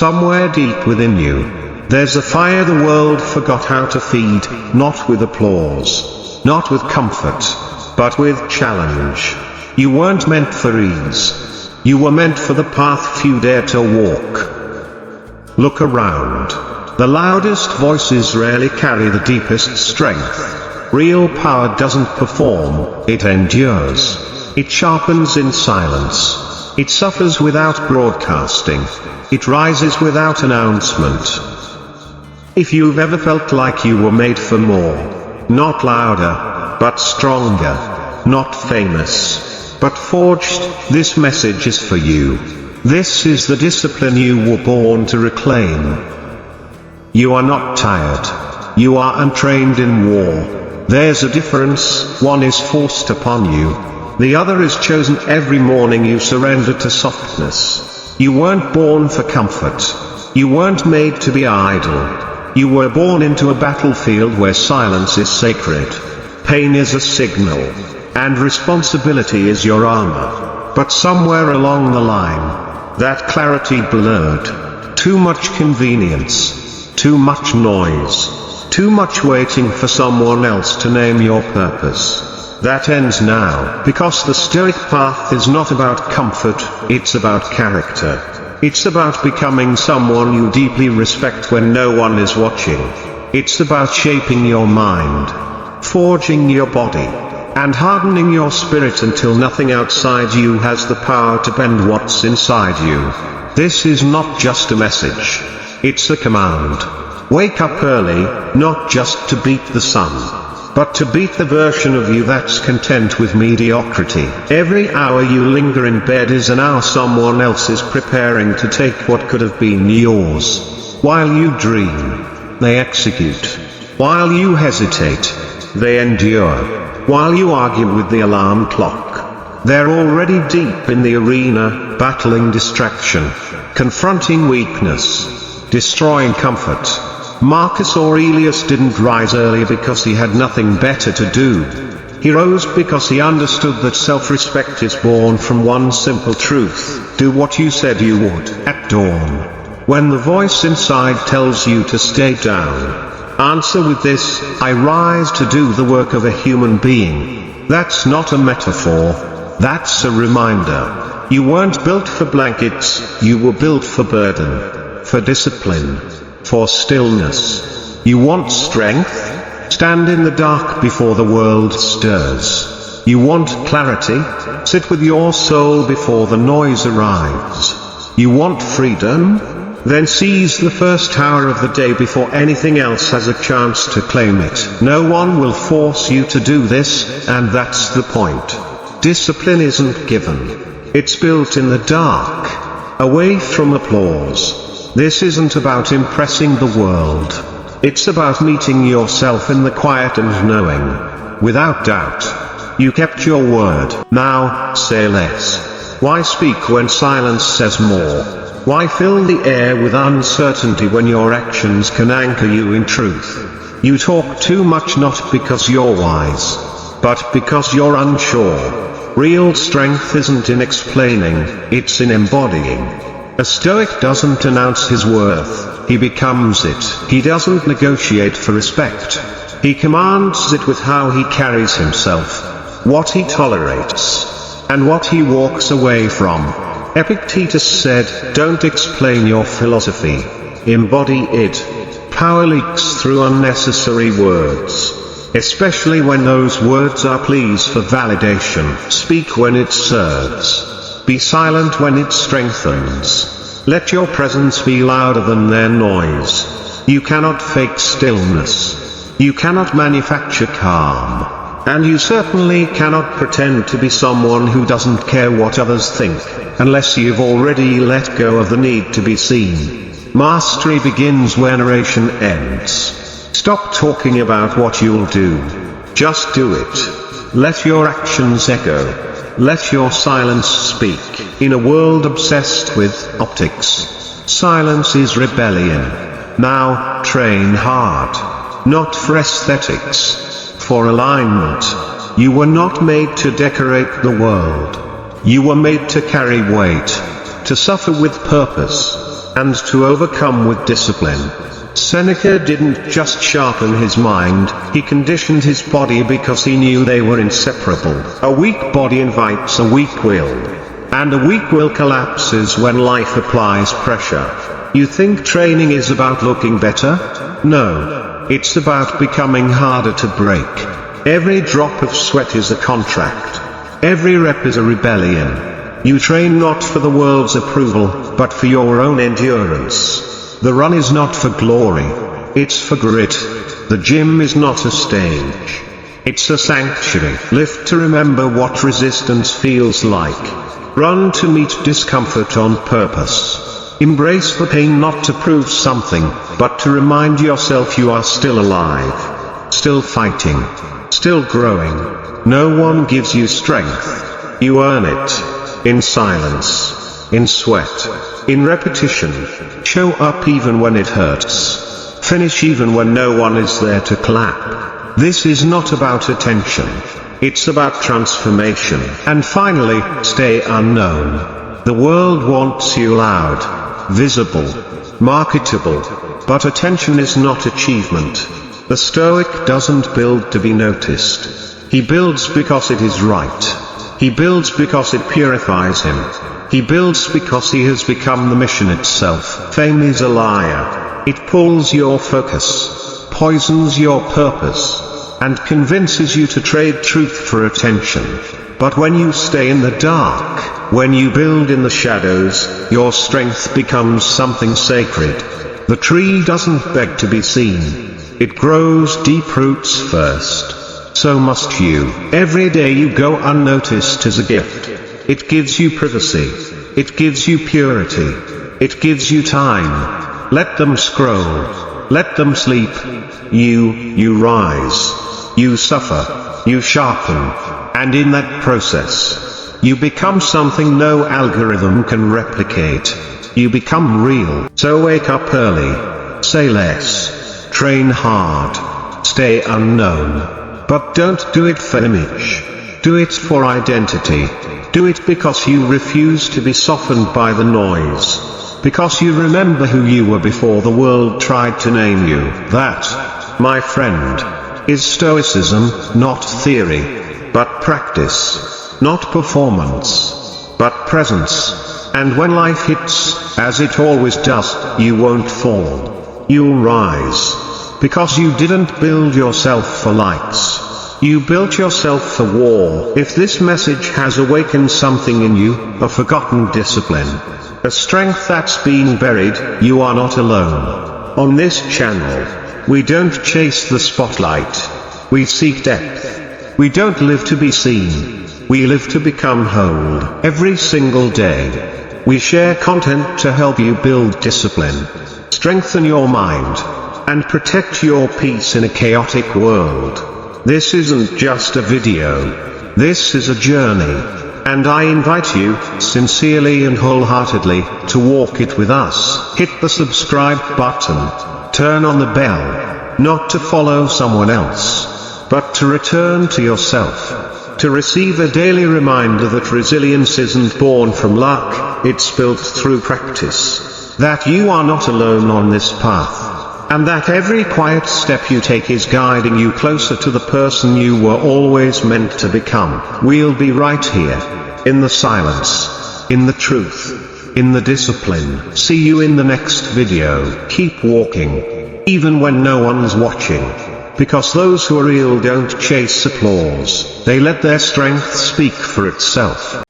Somewhere deep within you, there's a fire the world forgot how to feed, not with applause, not with comfort, but with challenge. You weren't meant for ease. You were meant for the path few dare to walk. Look around. The loudest voices rarely carry the deepest strength. Real power doesn't perform, it endures. It sharpens in silence. It suffers without broadcasting. It rises without announcement. If you've ever felt like you were made for more, not louder, but stronger, not famous, but forged, this message is for you. This is the discipline you were born to reclaim. You are not tired. You are untrained in war. There's a difference, one is forced upon you. The other is chosen every morning you surrender to softness. You weren't born for comfort. You weren't made to be idle. You were born into a battlefield where silence is sacred. Pain is a signal. And responsibility is your armor. But somewhere along the line, that clarity blurred. Too much convenience. Too much noise. Too much waiting for someone else to name your purpose. That ends now, because the Stoic path is not about comfort, it's about character. It's about becoming someone you deeply respect when no one is watching. It's about shaping your mind, forging your body, and hardening your spirit until nothing outside you has the power to bend what's inside you. This is not just a message. It's a command. Wake up early, not just to beat the sun, but to beat the version of you that's content with mediocrity. Every hour you linger in bed is an hour someone else is preparing to take what could have been yours. While you dream, they execute. While you hesitate, they endure. While you argue with the alarm clock, they're already deep in the arena, battling distraction, confronting weakness, destroying comfort. Marcus Aurelius didn't rise early because he had nothing better to do. He rose because he understood that self-respect is born from one simple truth: do what you said you would. At dawn, when the voice inside tells you to stay down, answer with this: I rise to do the work of a human being. That's not a metaphor. That's a reminder. You weren't built for blankets, you were built for burden, for discipline, for stillness. You want strength? Stand in the dark before the world stirs. You want clarity? Sit with your soul before the noise arrives. You want freedom? Then seize the first hour of the day before anything else has a chance to claim it. No one will force you to do this, and that's the point. Discipline isn't given. It's built in the dark, away from applause. This isn't about impressing the world. It's about meeting yourself in the quiet and knowing, without doubt, you kept your word. Now, say less. Why speak when silence says more? Why fill the air with uncertainty when your actions can anchor you in truth? You talk too much not because you're wise, but because you're unsure. Real strength isn't in explaining, it's in embodying. A Stoic doesn't announce his worth, he becomes it. He doesn't negotiate for respect. He commands it with how he carries himself, what he tolerates, and what he walks away from. Epictetus said, don't explain your philosophy, embody it. Power leaks through unnecessary words, especially when those words are pleas for validation. Speak when it serves. Be silent when it strengthens. Let your presence be louder than their noise. You cannot fake stillness. You cannot manufacture calm. And you certainly cannot pretend to be someone who doesn't care what others think, unless you've already let go of the need to be seen. Mastery begins where narration ends. Stop talking about what you'll do. Just do it. Let your actions echo. Let your silence speak. In a world obsessed with optics, silence is rebellion. Now, train hard. Not for aesthetics. For alignment. You were not made to decorate the world. You were made to carry weight. To suffer with purpose. and to overcome with discipline. Seneca didn't just sharpen his mind, he conditioned his body because he knew they were inseparable. A weak body invites a weak will, and a weak will collapses when life applies pressure. You think training is about looking better? No. It's about becoming harder to break. Every drop of sweat is a contract. Every rep is a rebellion. You train not for the world's approval, but for your own endurance. The run is not for glory, it's for grit. The gym is not a stage, it's a sanctuary. Lift to remember what resistance feels like. Run to meet discomfort on purpose. Embrace the pain not to prove something, but to remind yourself you are still alive, still fighting, still growing. No one gives you strength. You earn it. In silence, in sweat, in repetition. Show up even when it hurts. Finish even when no one is there to clap. This is not about attention. It's about transformation. And finally, stay unknown. The world wants you loud, visible, marketable. But attention is not achievement. The Stoic doesn't build to be noticed. He builds because it is right. He builds because it purifies him. He builds because he has become the mission itself. Fame is a liar. It pulls your focus, poisons your purpose, and convinces you to trade truth for attention. But when you stay in the dark, when you build in the shadows, your strength becomes something sacred. The tree doesn't beg to be seen. It grows deep roots first. So must you. Every day you go unnoticed is a gift. It gives you privacy. It gives you purity. It gives you time. Let them scroll. Let them sleep. You rise. You suffer. You sharpen. And in that process, you become something no algorithm can replicate. You become real. So wake up early. Say less. Train hard. Stay unknown. But don't do it for image. Do it for identity. Do it because you refuse to be softened by the noise. Because you remember who you were before the world tried to name you. That, my friend, is Stoicism, not theory, but practice. Not performance, but presence. And when life hits, as it always does, you won't fall. You'll rise. Because you didn't build yourself for likes. You built yourself for war. If this message has awakened something in you, a forgotten discipline, a strength that's been buried, you are not alone. On this channel, we don't chase the spotlight. We seek depth. We don't live to be seen. We live to become whole. Every single day, we share content to help you build discipline, strengthen your mind, and protect your peace in a chaotic world. This isn't just a video. This is a journey. And I invite you, sincerely and wholeheartedly, to walk it with us. Hit the subscribe button. Turn on the bell. Not to follow someone else, but to return to yourself. To receive a daily reminder that resilience isn't born from luck, it's built through practice. That you are not alone on this path. And that every quiet step you take is guiding you closer to the person you were always meant to become. We'll be right here. In the silence. In the truth. In the discipline. See you in the next video. Keep walking. Even when no one's watching. Because those who are real don't chase applause. They let their strength speak for itself.